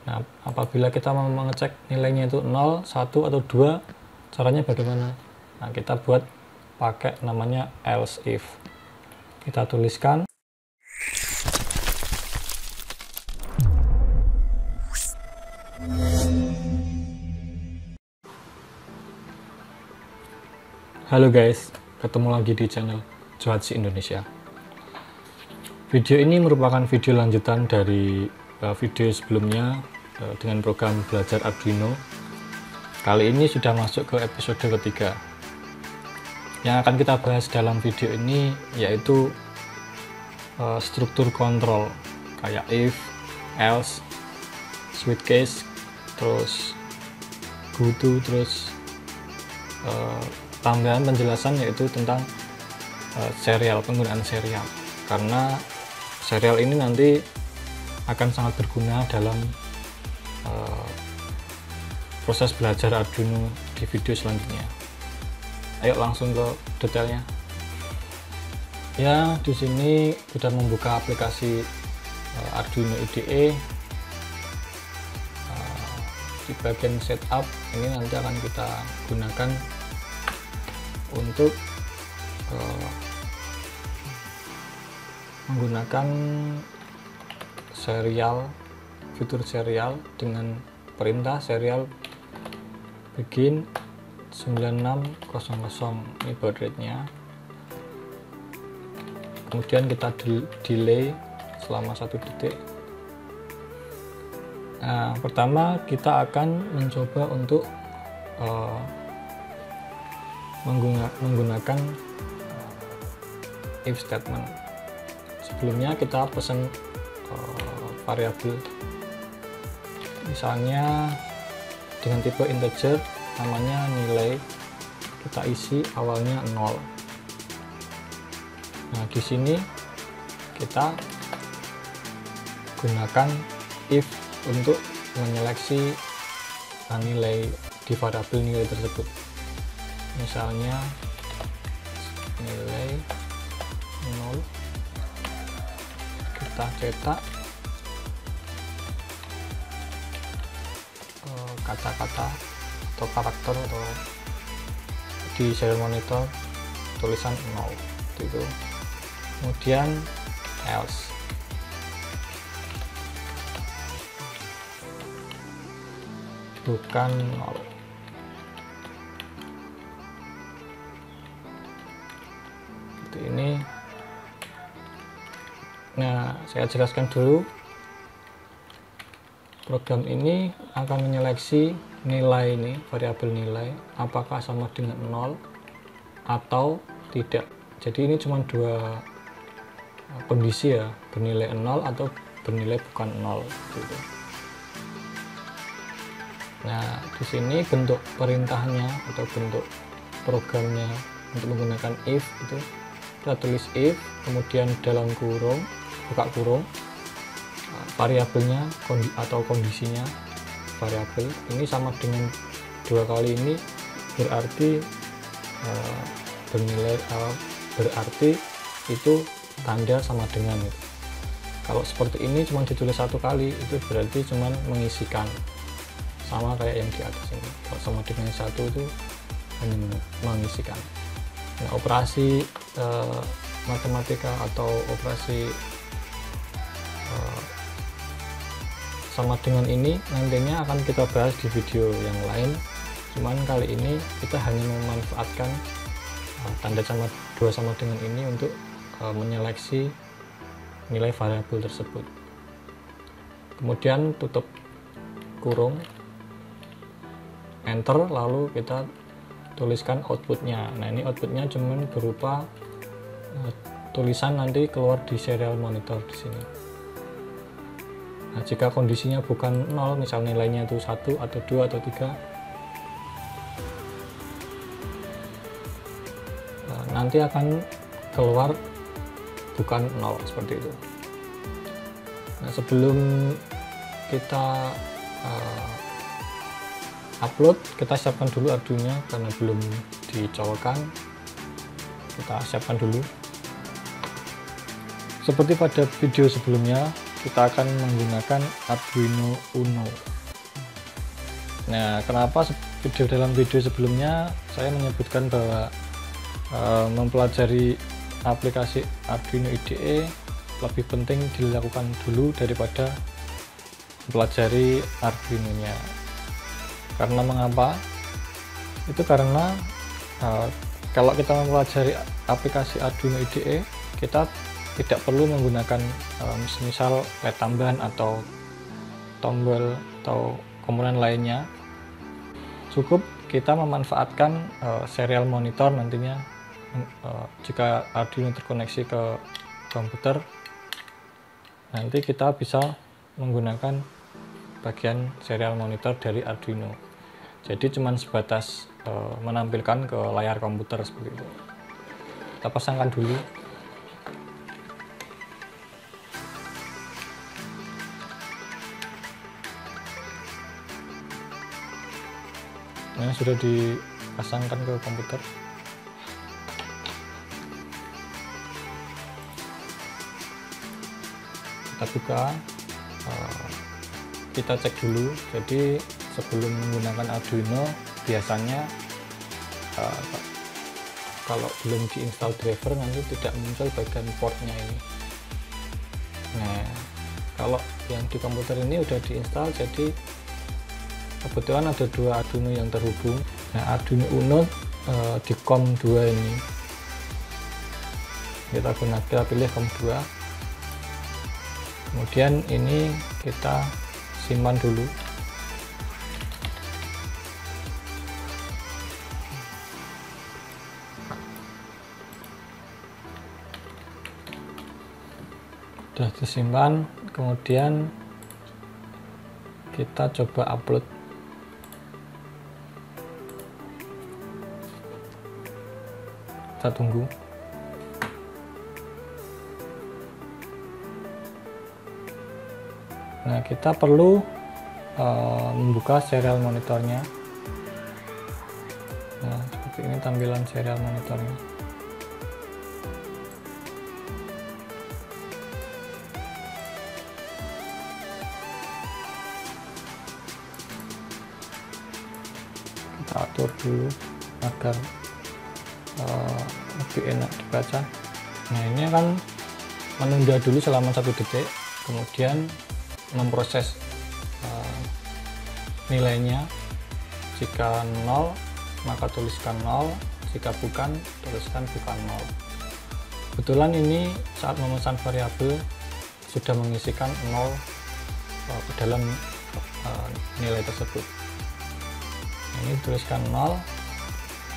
Nah, apabila kita mau mengecek nilainya itu 0, 1, atau 2, caranya bagaimana? Nah, kita buat pakai namanya else if. Kita tuliskan halo guys, ketemu lagi di channel Johatsi Indonesia. Video ini merupakan video lanjutan dari video sebelumnya dengan program belajar Arduino. Kali ini sudah masuk ke episode ketiga. Yang akan kita bahas dalam video ini yaitu struktur kontrol kayak if, else, switch case, terus goto, terus tambahan penjelasan yaitu tentang serial, penggunaan serial, karena serial ini nanti akan sangat berguna dalam proses belajar Arduino di video selanjutnya. Ayo langsung ke detailnya. Ya, di sini sudah membuka aplikasi Arduino IDE. Di bagian setup ini nanti akan kita gunakan untuk menggunakan serial, fitur serial dengan perintah serial begin 9600. Ini baud rate-nya. Kemudian kita delay selama 1 detik. Nah, pertama kita akan mencoba untuk menggunakan if statement. Sebelumnya kita pesan variabel, misalnya dengan tipe integer, namanya nilai, kita isi awalnya 0. Nah, di sini kita gunakan if untuk menyeleksi nilai di variabel nilai tersebut. Misalnya nilai 0, kita cetak kata-kata atau karakter, atau di serial monitor tulisan 0 itu. Kemudian else, bukan 0. Seperti ini. Nah, saya jelaskan dulu. Program ini akan menyeleksi nilai ini, variabel nilai, apakah sama dengan 0 atau tidak. Jadi ini cuma dua kondisi ya, bernilai 0 atau bernilai bukan 0 gitu. Nah, di sini bentuk perintahnya atau bentuk programnya untuk menggunakan if itu kita tulis if, kemudian dalam kurung, buka kurung, variabelnya atau kondisinya variabel ini sama dengan 2 kali ini, berarti bernilai berarti itu tanda sama dengan itu. Kalau seperti ini cuma ditulis 1 kali, itu berarti cuma mengisikan, sama kayak yang di atas ini. Kalau sama dengan 1 itu hanya mengisikan. Nah, operasi matematika atau operasi sama dengan ini nantinya akan kita bahas di video yang lain. Cuman kali ini kita hanya memanfaatkan tanda sama 2 sama dengan ini untuk menyeleksi nilai variabel tersebut. Kemudian tutup kurung, enter, lalu kita tuliskan outputnya. Nah, ini outputnya cuman berupa tulisan nanti keluar di serial monitor di sini. Nah, jika kondisinya bukan 0, misal nilainya itu 1 atau 2 atau 3, nanti akan keluar bukan 0 seperti itu. Nah, sebelum kita upload, kita siapkan dulu Arduino karena belum dicolokkan. Kita siapkan dulu. Seperti pada video sebelumnya, kita akan menggunakan Arduino Uno. Nah, kenapa dalam video sebelumnya saya menyebutkan bahwa mempelajari aplikasi Arduino IDE lebih penting dilakukan dulu daripada mempelajari Arduino-nya. Karena mengapa? Itu karena kalau kita mempelajari aplikasi Arduino IDE, kita tidak perlu menggunakan misal LED tambahan atau tombol atau komponen lainnya. Cukup kita memanfaatkan serial monitor nantinya jika Arduino terkoneksi ke komputer, nanti kita bisa menggunakan bagian serial monitor dari Arduino. Jadi cuman sebatas menampilkan ke layar komputer seperti itu. Kita pasangkan dulu. Nah, sudah dipasangkan ke komputer. Kita buka, kita cek dulu. Jadi sebelum menggunakan Arduino, biasanya kalau belum diinstal driver nanti tidak muncul bagian portnya ini. Nah, kalau yang di komputer ini udah diinstal, jadi kebetulan ada dua Arduino yang terhubung. Nah, Arduino Uno di COM 2 ini. Kita pilih COM 2. Kemudian ini kita simpan dulu. Sudah disimpan, kemudian kita coba upload. Kita tunggu. Nah, kita perlu membuka serial monitornya. Nah, seperti ini tampilan serial monitornya. Kita atur dulu agar lebih enak dibaca. Nah, ini akan menunda dulu selama 1 detik, kemudian memproses nilainya. Jika 0 maka tuliskan 0, jika bukan tuliskan bukan 0. Kebetulan ini saat memesan variabel sudah mengisikan 0 ke dalam nilai tersebut. Ini tuliskan 0.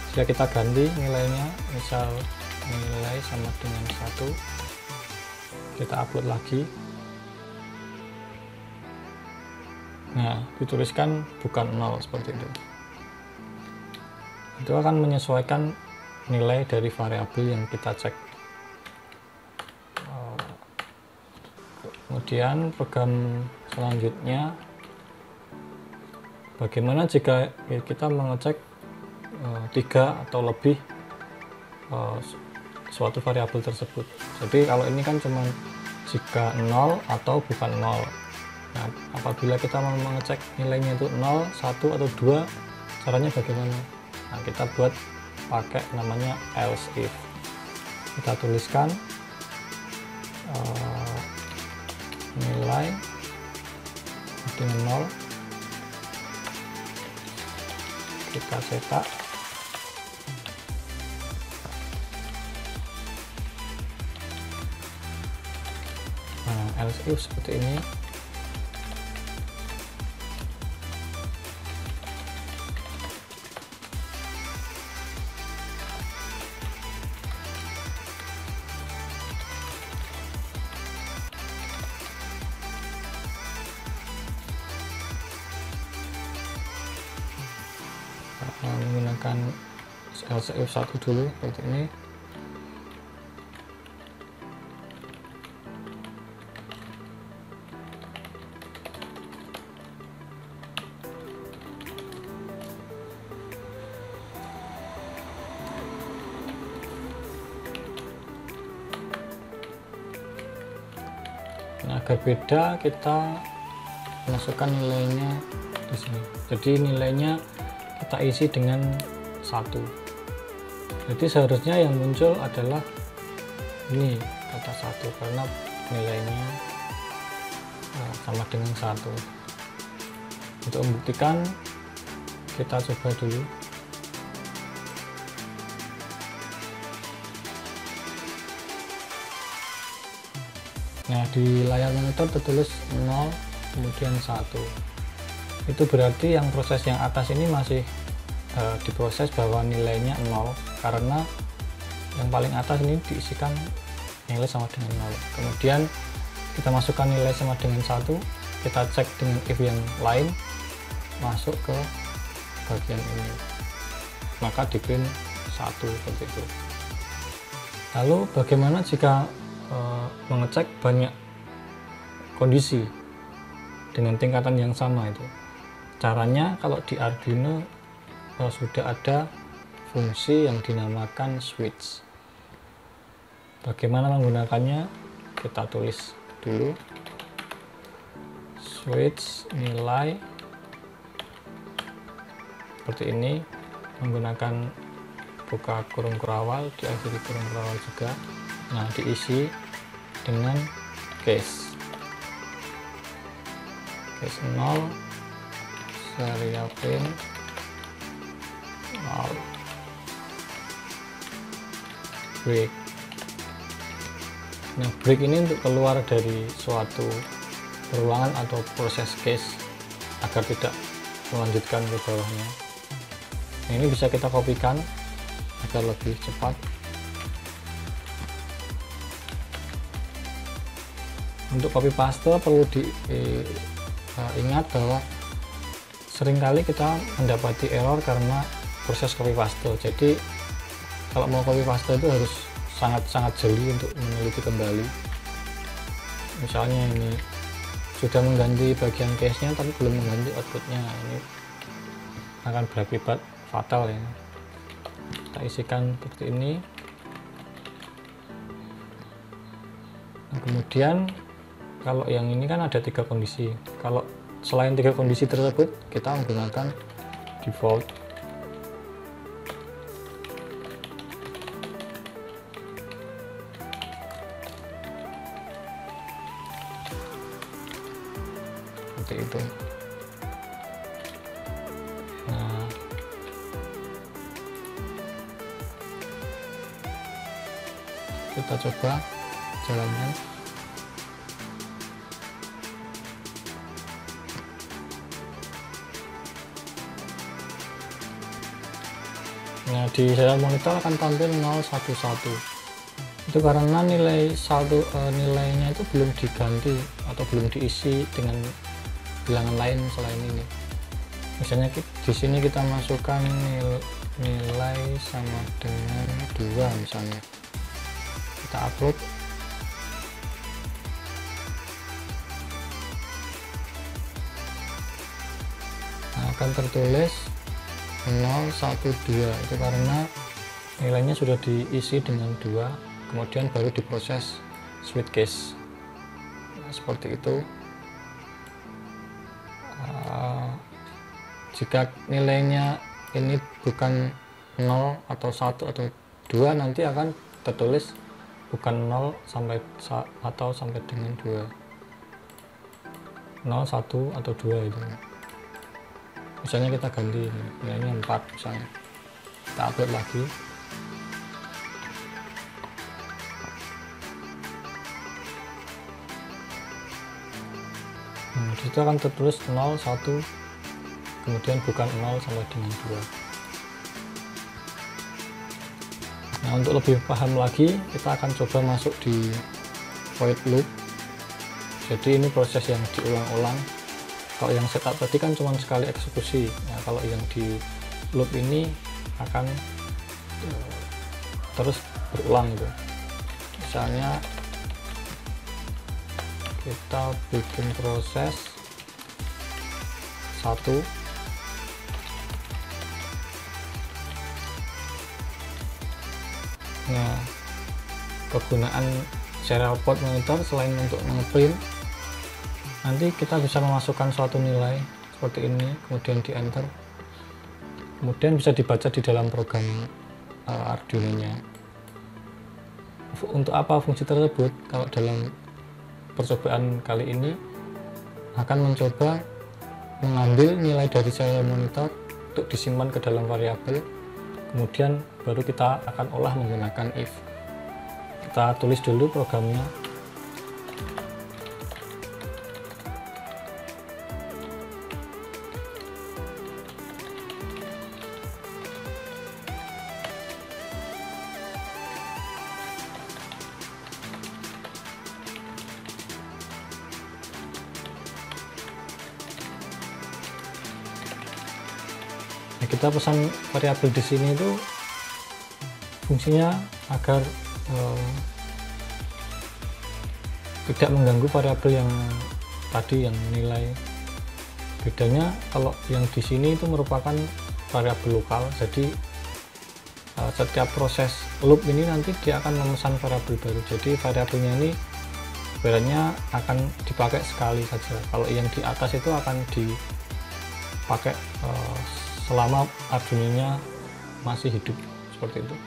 Jika kita ganti nilainya, misal nilai sama dengan 1, kita upload lagi. Nah, dituliskan bukan 0 seperti itu. Itu akan menyesuaikan nilai dari variabel yang kita cek. Kemudian program selanjutnya, bagaimana jika kita mengecek 3 atau lebih suatu variabel tersebut. Jadi kalau ini kan cuma jika 0 atau bukan 0. Nah, apabila kita mau mengecek nilainya itu 0, 1 atau 2, caranya bagaimana? Nah, kita buat pakai namanya else if. Kita tuliskan nilai dengan 0, kita cetak. Nah, else if seperti ini. Menggunakan else if 1 dulu seperti ini. agar beda kita masukkan nilainya di sini. Jadi nilainya kita isi dengan 1. Jadi seharusnya yang muncul adalah ini kata 1 karena nilainya sama dengan 1. Untuk membuktikan kita coba dulu. Nah, di layar monitor tertulis 0 kemudian 1. Itu berarti yang proses yang atas ini masih diproses bahwa nilainya 0, karena yang paling atas ini diisikan nilai sama dengan 0. Kemudian kita masukkan nilai sama dengan 1, kita cek dengan if yang lain, masuk ke bagian ini, maka di print 1 seperti itu. Lalu bagaimana jika mengecek banyak kondisi dengan tingkatan yang sama? Itu caranya kalau di Arduino sudah ada fungsi yang dinamakan switch. Bagaimana menggunakannya? Kita tulis dulu, switch nilai seperti ini, menggunakan buka kurung kurawal, diakhiri kurung kurawal juga. Nah, diisi dengan case 0, serial pin 0, break. Nah, break ini untuk keluar dari suatu perulangan atau proses case agar tidak melanjutkan ke bawahnya. Nah, ini bisa kita kopikan agar lebih cepat. Untuk copy paste perlu diingat bahwa seringkali kita mendapati error karena proses copy paste. Jadi kalau mau copy paste itu harus sangat-sangat jeli untuk meneliti kembali. Misalnya ini sudah mengganti bagian case-nya tapi belum mengganti outputnya, ini akan berakibat fatal ya. Kita isikan seperti ini. Nah, kemudian kalau yang ini kan ada 3 kondisi. Kalau selain 3 kondisi tersebut, kita menggunakan default. Seperti itu. Nah, kita coba jalannya. Nah, di serial monitor akan tampil 011. Itu karena nilai saldo nilainya itu belum diganti atau belum diisi dengan bilangan lain selain ini. Misalnya di sini kita masukkan nilai sama dengan 2 misalnya. Kita upload. Nah, akan tertulis 012. Itu karena nilainya sudah diisi dengan 2, kemudian baru diproses switch case. Nah, seperti itu. Jika nilainya ini bukan 0 atau 1 atau 2, nanti akan tertulis bukan 0 sampai atau sampai dengan 2, 0, 1 atau 2 itu. Misalnya kita ganti nilainya 4 misalnya, kita upload lagi. Nah, disitu akan tertulis 0, 1, kemudian bukan 0 sampai dengan 2. Nah, untuk lebih paham lagi, kita akan coba masuk di void loop. Jadi ini proses yang diulang-ulang. Kalau yang setup tadi kan cuma sekali eksekusi. Nah, kalau yang di loop ini akan terus berulang gitu. Misalnya kita bikin proses 1, nah kegunaan serial port monitor selain untuk ngeprint nanti kita bisa memasukkan suatu nilai seperti ini, kemudian di enter, kemudian bisa dibaca di dalam program Arduino-nya. Untuk apa fungsi tersebut? Kalau dalam percobaan kali ini akan mencoba mengambil nilai dari serial monitor untuk disimpan ke dalam variabel, kemudian baru kita akan olah menggunakan if. Kita tulis dulu programnya. Nah, kita pesan variabel di sini itu fungsinya agar tidak mengganggu variabel yang tadi, yang nilai. Bedanya kalau yang di sini itu merupakan variabel lokal, jadi setiap proses loop ini nanti dia akan memesan variabel baru. Jadi variabelnya ini sebenarnya akan dipakai sekali saja. Kalau yang di atas itu akan dipakai selama Arduino-nya masih hidup, seperti itu.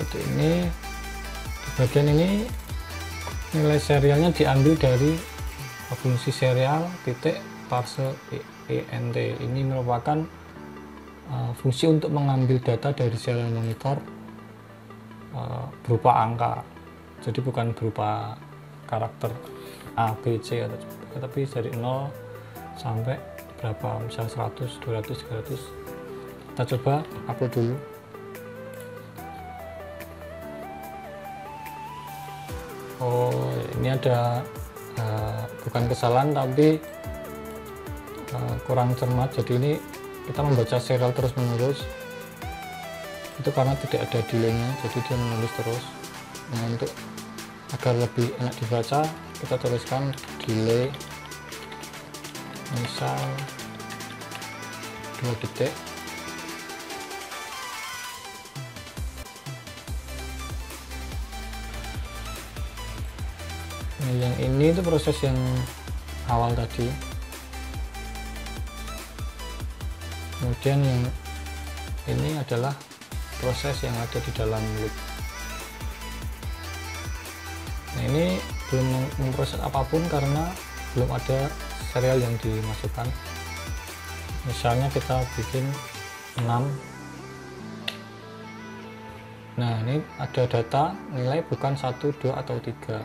Seperti ini. Di bagian ini nilai serialnya diambil dari fungsi serial titik parse ent. Ini merupakan fungsi untuk mengambil data dari serial monitor berupa angka, jadi bukan berupa karakter A, B, C tapi dari 0 sampai berapa, misal 100, 200, 300. Kita coba upload dulu. Oh, ini ada bukan kesalahan tapi kurang cermat. Jadi ini kita membaca serial terus menerus, itu karena tidak ada delaynya, jadi dia menulis terus. Nah, untuk agar lebih enak dibaca, kita tuliskan delay misal 2 detik. Nah, yang ini itu proses yang awal tadi, kemudian yang ini adalah proses yang ada di dalam loop. Nah, ini belum memproses apapun karena belum ada serial yang dimasukkan. Misalnya kita bikin 6. Nah, ini ada data nilai bukan 1, 2, atau 3.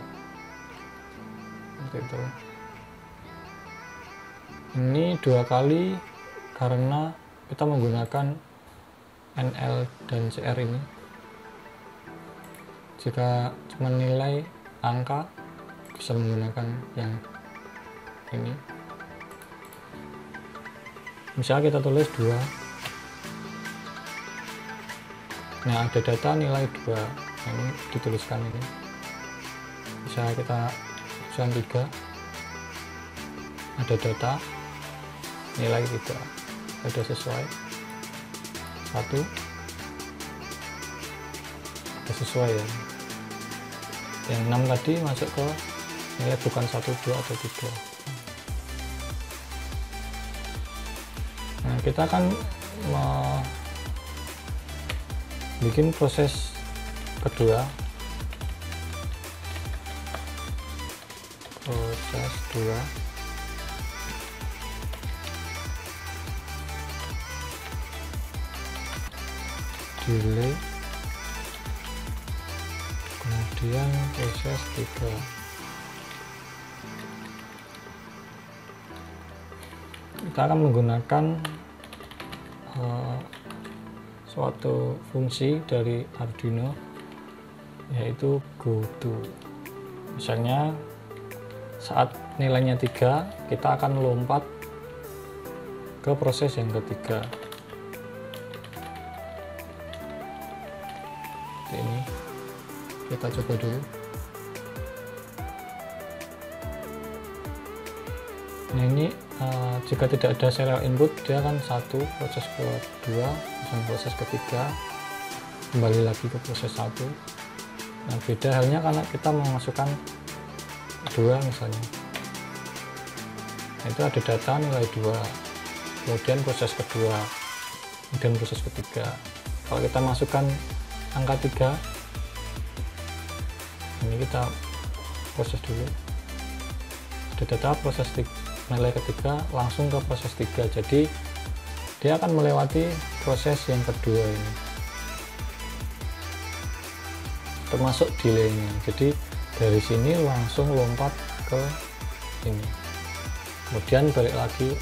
Seperti itu. Ini 2 kali karena kita menggunakan NL dan CR ini. Jika cuma nilai angka, bisa menggunakan yang ini. Misalnya kita tulis 2. Nah, ada data nilai 2. Nah, ini dituliskan ini. Misalnya kita tuliskan 3. Ada data nilai 3. Ada sesuai 1. Ada sesuai ya. Yang 6 tadi masuk ke nilai bukan 1, 2, atau 3. Nah, kita akan bikin proses kedua. Proses 2. Delay. Kemudian proses 3. Kita akan menggunakan suatu fungsi dari Arduino, yaitu goto. Misalnya saat nilainya 3, kita akan lompat ke proses yang ketiga. Seperti ini. Kita coba dulu. Nah, ini jika tidak ada serial input, dia akan 1, proses kedua, proses ketiga, kembali lagi ke proses 1. Nah, beda halnya karena kita memasukkan 2 misalnya. Nah, itu ada data nilai 2, kemudian proses kedua, kemudian proses ketiga. Kalau kita masukkan angka 3, ini kita proses dulu, ada data proses nilai ketiga, langsung ke proses 3. Jadi dia akan melewati proses yang kedua ini, termasuk delaynya. Jadi dari sini langsung lompat ke ini, kemudian balik lagi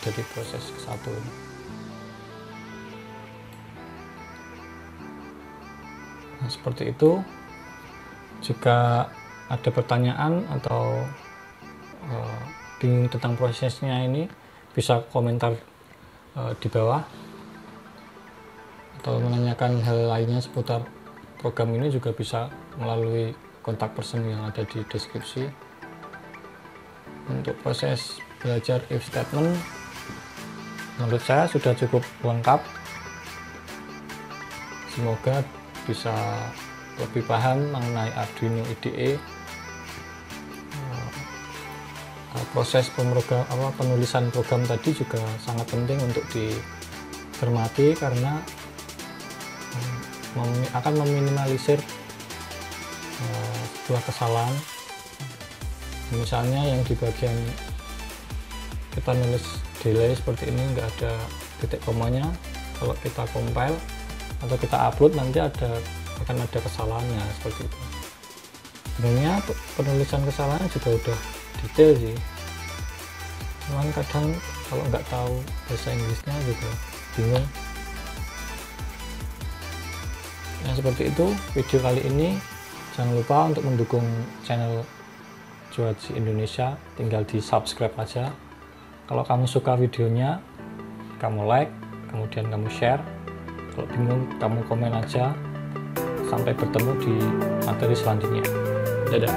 jadi proses ke-1 ini. Nah, seperti itu. Jika ada pertanyaan atau bingung tentang prosesnya ini, bisa komentar di bawah, atau menanyakan hal lainnya seputar program ini juga bisa melalui kontak person yang ada di deskripsi. Untuk proses belajar if statement menurut saya sudah cukup lengkap. Semoga bisa lebih paham mengenai Arduino IDE. Proses penulisan program tadi juga sangat penting untuk dicermati karena akan meminimalisir sebuah kesalahan. Misalnya yang di bagian kita nulis delay seperti ini nggak ada titik komanya, kalau kita compile atau kita upload nanti akan ada kesalahannya seperti itu. Sebenarnya penulisan kesalahan juga udah detail sih, cuman kadang kalau nggak tahu bahasa Inggrisnya juga bingung. Nah, seperti itu video kali ini. Jangan lupa untuk mendukung channel Johaji Indonesia, tinggal di subscribe aja. Kalau kamu suka videonya, kamu like, kemudian kamu share. Kalau bingung, kamu komen aja. Sampai bertemu di materi selanjutnya. Dadah.